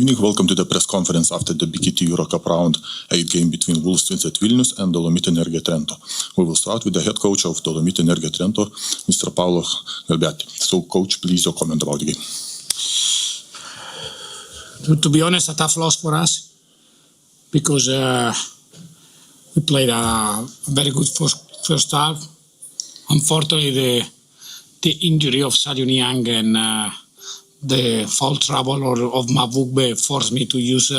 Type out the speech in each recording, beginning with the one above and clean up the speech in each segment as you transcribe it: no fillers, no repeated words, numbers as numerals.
evening. Welcome to the press conference after the BKT EuroCup round 8 game between Twinsbet Vilnius and Dolomiti Energia Trento. We will start with the head coach of Dolomiti Energia Trento, Mr. Paolo Galbiati. So, coach, please your comment about the game. To be honest, a tough loss for us because we played a very good first half. Unfortunately, the injury of Sadio Niang and the foul trouble of Mavugbe forced me to use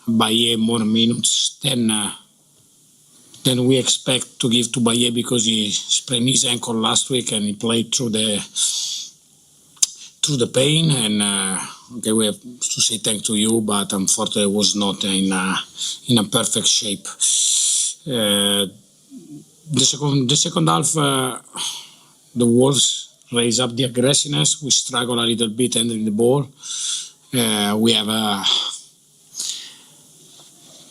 Baye more minutes than we expect to give to Baye because he sprained his ankle last week and he played through the pain. And okay, we have to say thank to you, but unfortunately, it was not in a perfect shape. The second half, the Wolves raise up the aggressiveness. We struggle a little bit handling the ball.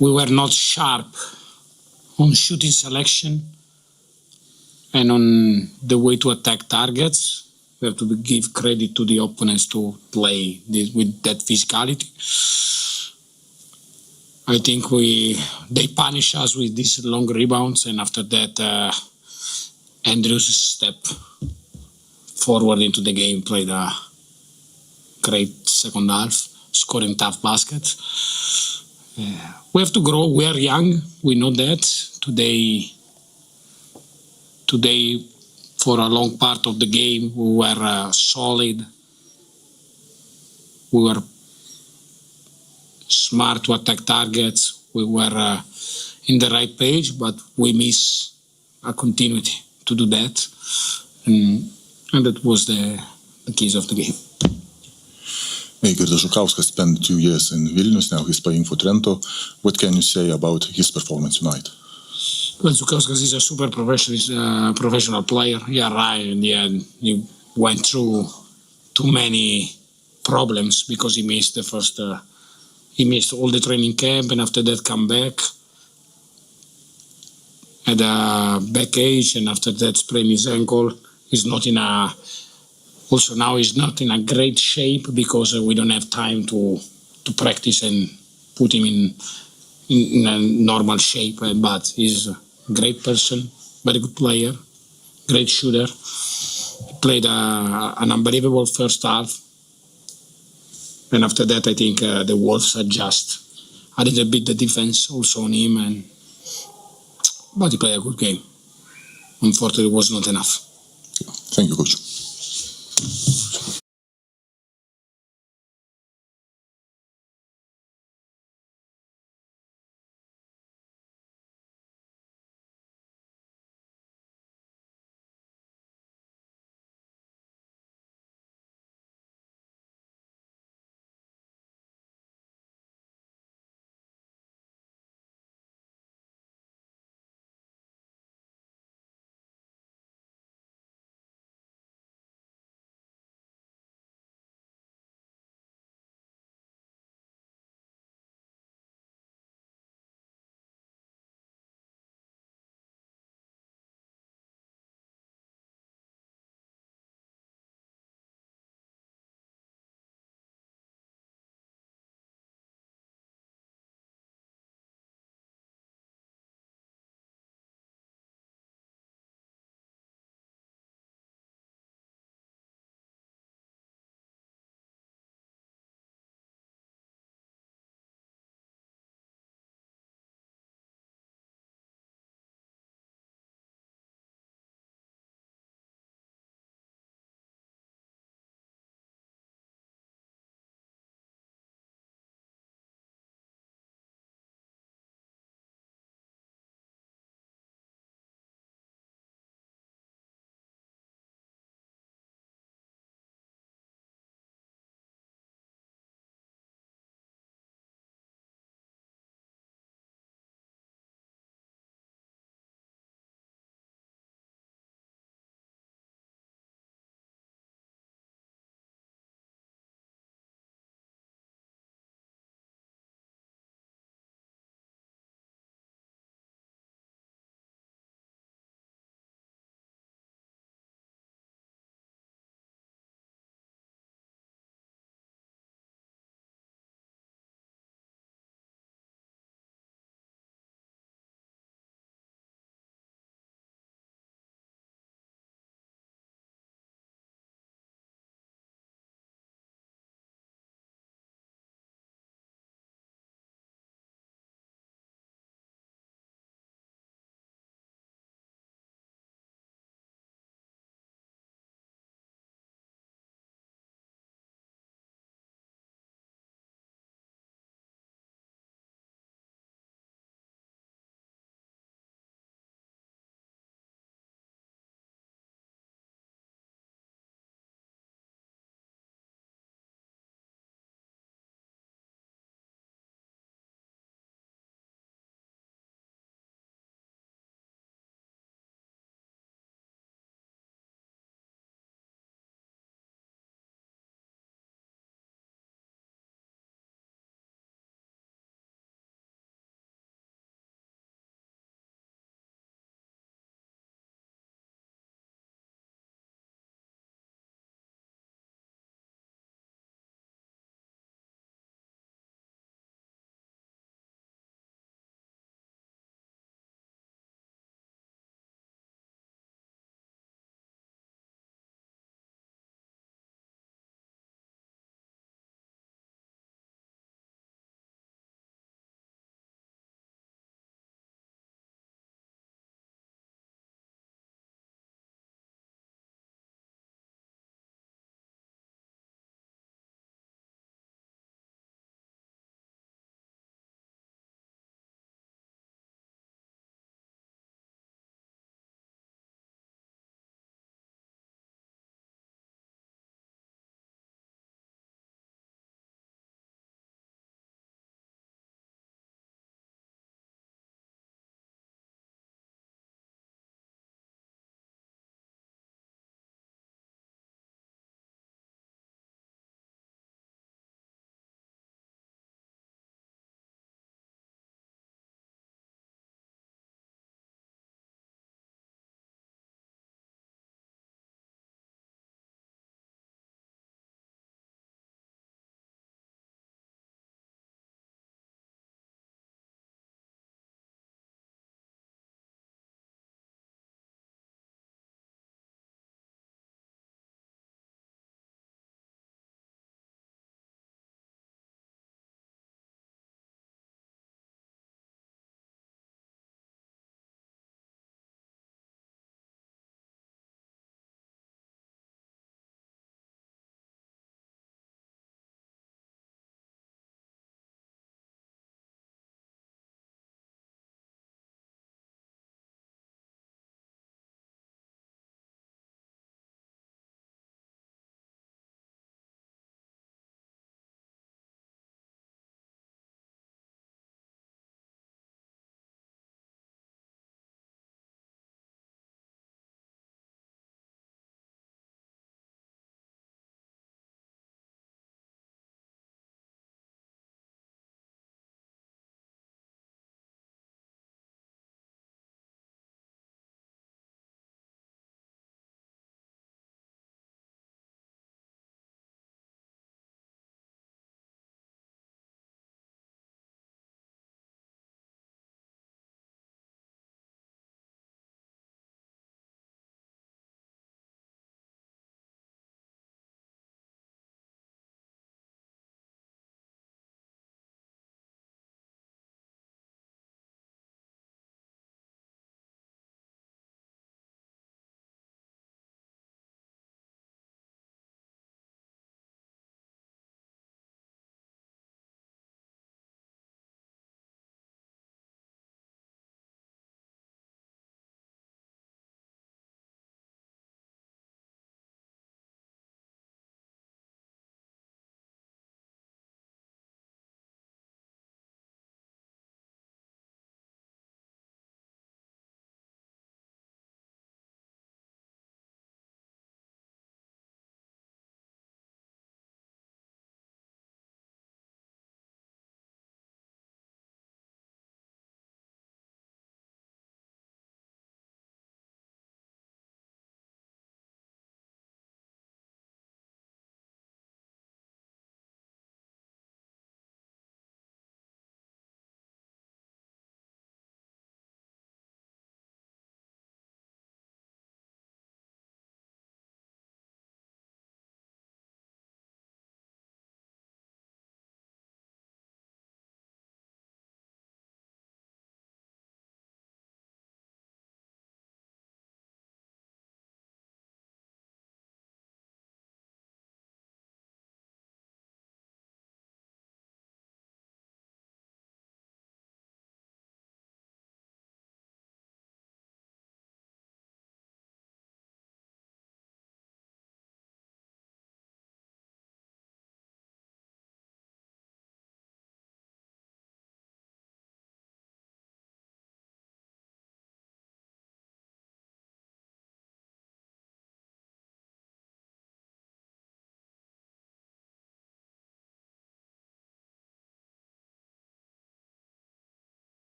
We were not sharp on shooting selection and on the way to attack targets. We have to give credit to the opponents to play with that physicality. I think they punish us with these long rebounds, and after that, Andrews step forward into the game, played a great second half, scoring tough baskets. We have to grow. We are young. We know that. Today, for a long part of the game, we were solid. We were smart to attack targets. We were in the right page, but we miss a continuity to do that. And that was the keys of the game. Girdas Žukauskas spent 2 years in Vilnius. Now he's playing for Trento. What can you say about his performance tonight? Well, Žukauskas is a super professional player. He arrived in the end. He went through too many problems because he missed the first. He missed all the training camp, and after that, come back. Had a back ache, and after that, sprained his ankle. He's not in a. Also now he's not in a great shape because we don't have time to practice and put him in a normal shape. But he's a great person, very good player, great shooter. He played an unbelievable first half. And after that, I think the Wolves adjust a little bit the defense also on him. But he played a good game. Unfortunately, it was not enough. Thank you, coach.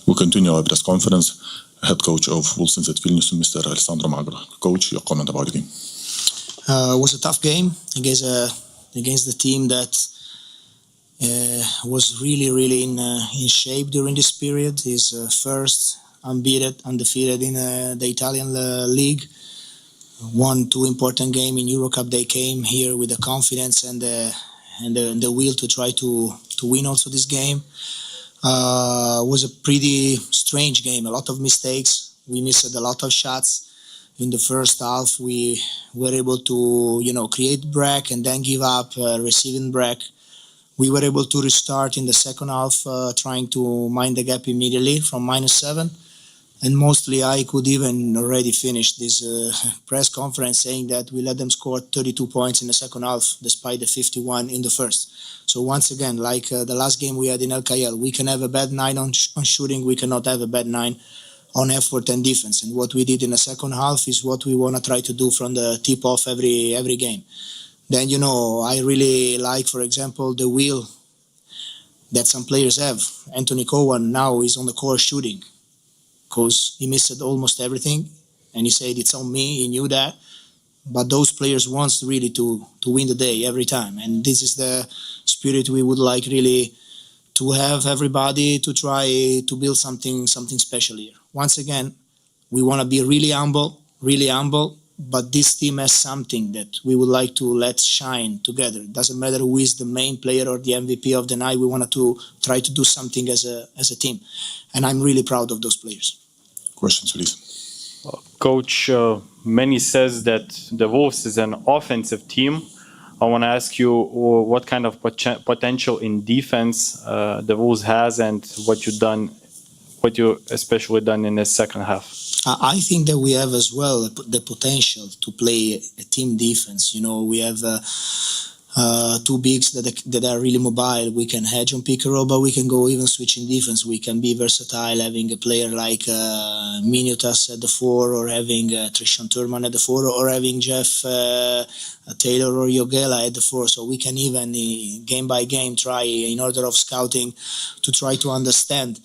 We continue our press conference. Head coach of Twinsbet Vilnius, Mr. Alessandro Magro. Coach, your comment about the game. It was a tough game against the team that was really in shape during this period. His first undefeated in the Italian league. Won 2 important games in EuroCup. They came here with the confidence and the will to try to win also this game. Was a pretty strange game. A lot of mistakes. We missed a lot of shots. In the first half, we were able to, create break and then give up receiving break. We were able to restart in the second half, trying to mind the gap immediately from -7. And mostly I could even already finish this press conference saying that we let them score 32 points in the second half, despite the 51 in the first. So once again, like the last game we had in LKL, we can have a bad night on shooting. We cannot have a bad night on effort and defense. And what we did in the second half is what we want to try to do from the tip-off every game. Then, I really like, for example, the will that some players have. Anthony Cowan now is on the court shooting because he missed almost everything. And he said, it's on me, he knew that. But those players want really to win the day every time. And this is the spirit we would like really to have everybody to try to build something special here. Once again, we want to be really humble, but this team has something that we would like to let shine together. It doesn't matter who is the main player or the MVP of the night. We wanted to try to do something as a team. And I'm really proud of those players. Questions, please. Coach, many says that the Wolves is an offensive team. I want to ask you what kind of potential in defense the Wolves has and what you especially done in the second half. I think that we have as well the potential to play a team defense. We have 2 bigs that are really mobile. We can hedge on pick and roll, but we can go even switching defense. We can be versatile, having a player like Minutas at the 4, or having Trishan Turman at the 4, or having Jeff Taylor or Yogela at the 4. So we can even, game by game, try in order of scouting to try to understand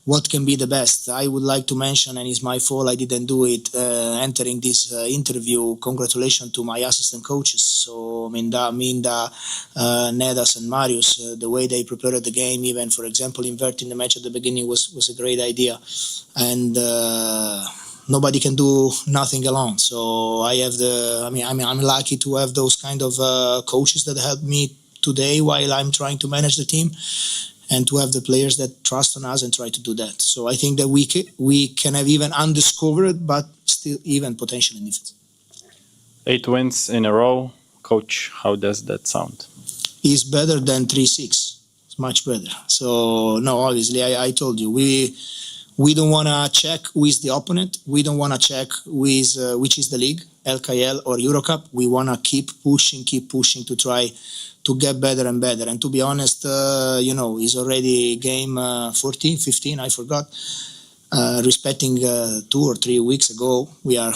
what can be the best. I would like to mention, and it's my fault I didn't do it entering this interview, congratulations to my assistant coaches. So Minda, Nedas and Marius, the way they prepared the game, even for example inverting the match at the beginning was a great idea. And nobody can do nothing alone. So I'm lucky to have those kind of coaches that help me today while I'm trying to manage the team, and to have the players that trust on us and try to do that. So I think that we can have even undiscovered, but still even potential in defense. 8 wins in a row. Coach, how does that sound? It's better than 3-6. It's much better. So, no, obviously, I told you, we don't want to check who is the opponent. We don't want to check who is, which is the league, LKL or EuroCup. We want to keep pushing to try to get better and better. And to be honest, it's already game 14, 15, I forgot. Respecting 2 or 3 weeks ago, we are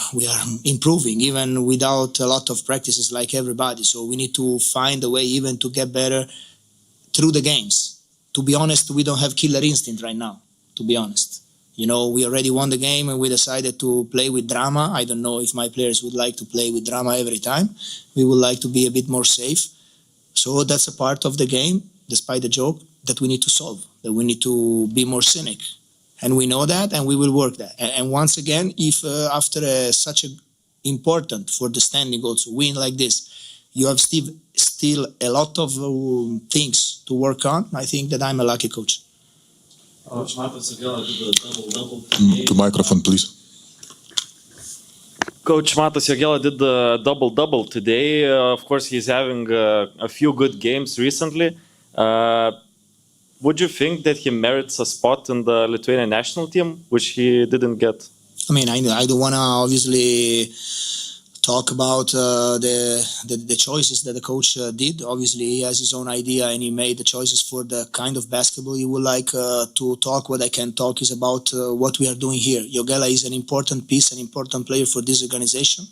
improving, even without a lot of practices like everybody. So we need to find a way even to get better through the games. To be honest, we don't have killer instinct right now, to be honest. We already won the game and we decided to play with drama. I don't know if my players would like to play with drama every time. We would like to be a bit more safe. So that's a part of the game, despite the joke, that we need to solve, that we need to be more cynic. And we know that, and we will work that. And once again, if after such an important for the standing also win like this, you have still a lot of things to work on, I think that I'm a lucky coach. Coach Matas Jogėla did a double-double. To microphone, please. Coach Matas Jogėla did the double-double today. Of course, he's having a few good games recently. Would you think that he merits a spot in the Lithuanian national team, which he didn't get? I don't want to obviously talk about the choices that the coach did. Obviously, he has his own idea and he made the choices for the kind of basketball he would like to talk. What I can talk is about what we are doing here. Jogėla is an important piece, an important player for this organization.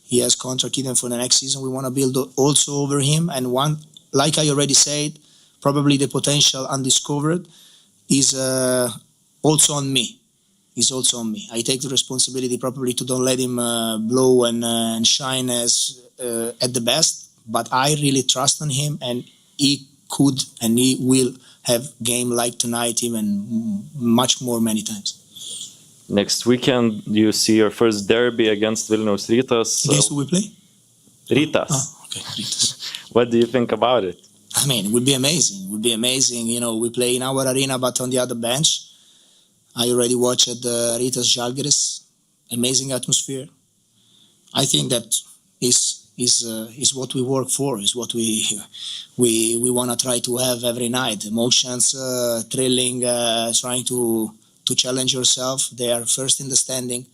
He has contract even for the next season. We want to build also over him. And like I already said, probably the potential undiscovered is also on me. Is also on me. I take the responsibility probably to don't let him blow and shine as at the best. But I really trust on him, and he could and he will have game like tonight, even much more many times. Next weekend, you see your first derby against Vilnius Rytas. Against who we play? Rytas. Oh, okay, Rytas. What do you think about it? I mean, it would be amazing. It would be amazing. You know, we play in our arena, but on the other bench. I already watched the Rytas Žalgiris. Amazing atmosphere. I think that is what we work for. Is what we want to try to have every night. Emotions, thrilling, trying to challenge yourself. They are first in the standing.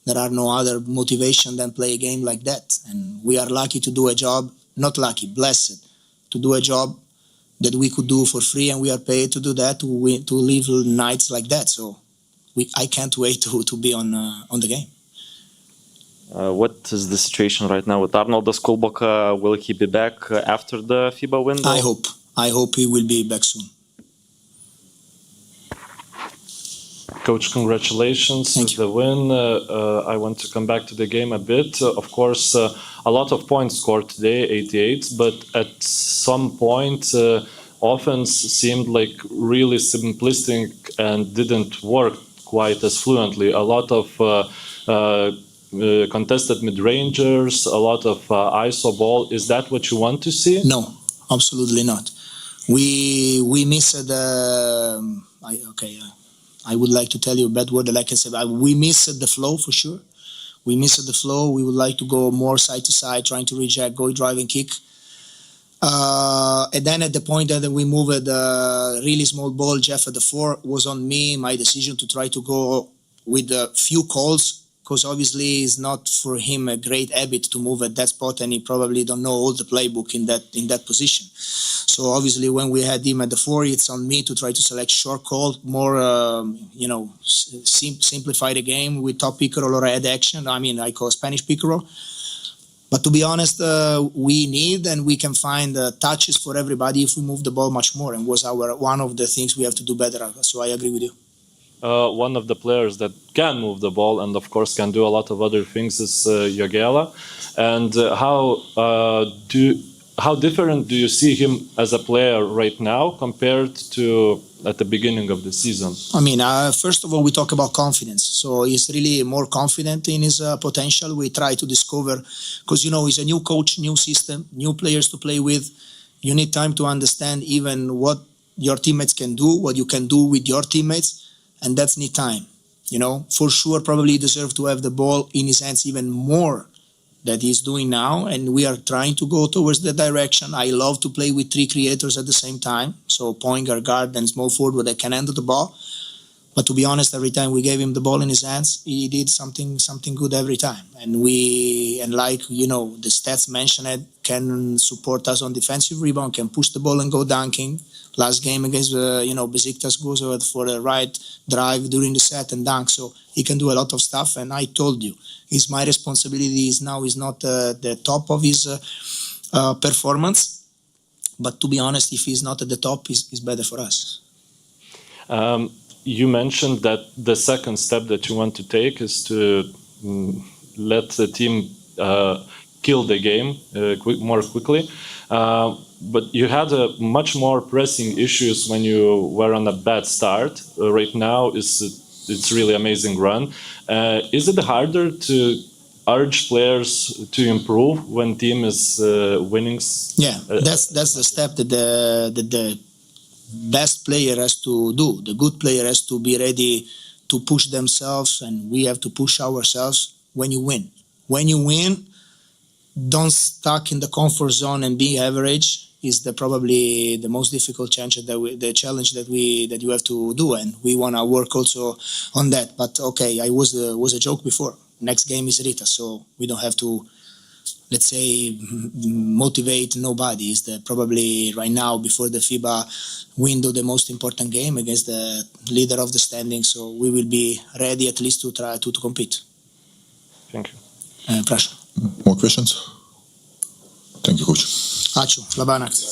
There are no other motivation than play a game like that. And we are lucky to do a job. Not lucky, blessed to do a job that we could do for free, and we are paid to do that, to live nights like that. So I can't wait to be on the game. What is the situation right now with Arnoldas Kulboka? Will he be back after the FIBA window? I hope he will be back soon. Coach, congratulations on the win. I want to come back to the game a bit. Of course, a lot of points scored today, 88, but at some point, offense seemed like really simplistic and didn't work quite as fluently. A lot of contested mid-rangers, a lot of ISO ball. Is that what you want to see? No, absolutely not. We missed I would like to tell you a bad word that I can say. We missed the flow for sure. We missed the flow. We would like to go more side to side, trying to reject, go drive and kick. And then at the point that we moved a really small ball, Jeff at the 4, was on me. My decision to try to go with a few calls, because obviously it's not for him a great habit to move at that spot, and he probably don't know all the playbook in that position. So obviously when we had him at the 4, it's on me to try to select short call, more simplify the game with top pick roll or head action. I mean, I call Spanish pick roll. But to be honest, we need and we can find touches for everybody if we move the ball much more, and was one of the things we have to do better. So I agree with you. One of the players that can move the ball and of course can do a lot of other things is Jogela. And how different do you see him as a player right now compared to at the beginning of the season? I mean, first of all, we talk about confidence. So he's really more confident in his potential. We try to discover, because, he's a new coach, new system, new players to play with. You need time to understand even what your teammates can do, what you can do with your teammates. And that's need time. For sure, probably he deserves to have the ball in his hands even more than he's doing now. And we are trying to go towards that direction. I love to play with 3 creators at the same time. So point guard and small forward that can handle the ball. But to be honest, every time we gave him the ball in his hands, he did something good every time. And like, the stats mentioned, can support us on defensive rebound, can push the ball and go dunking. Last game against, Besiktas goes for the right drive during the set and dunk. So he can do a lot of stuff. And I told you, it's my responsibility. Now is not the top of his performance. But to be honest, if he's not at the top, it's better for us. You mentioned that the second step that you want to take is to let the team kill the game more quickly. But you had much more pressing issues when you were on a bad start. Right now, it's really amazing run. Is it harder to urge players to improve when team is winning? Yeah, that's the step that the best player has to do. The good player has to be ready to push themselves, and we have to push ourselves when you win. When you win, don't stuck in the comfort zone and be average is probably the most difficult challenge that you have to do, and we want to work also on that. But okay, I was a joke before. Next game is Rita, so we don't have to, let's say, motivate nobody. Is probably right now before the FIBA window the most important game against the leader of the standing. So we will be ready at least to try to compete. Thank you. Proszę. More questions? Thank you, Coach. Ačiū. Labą naktį.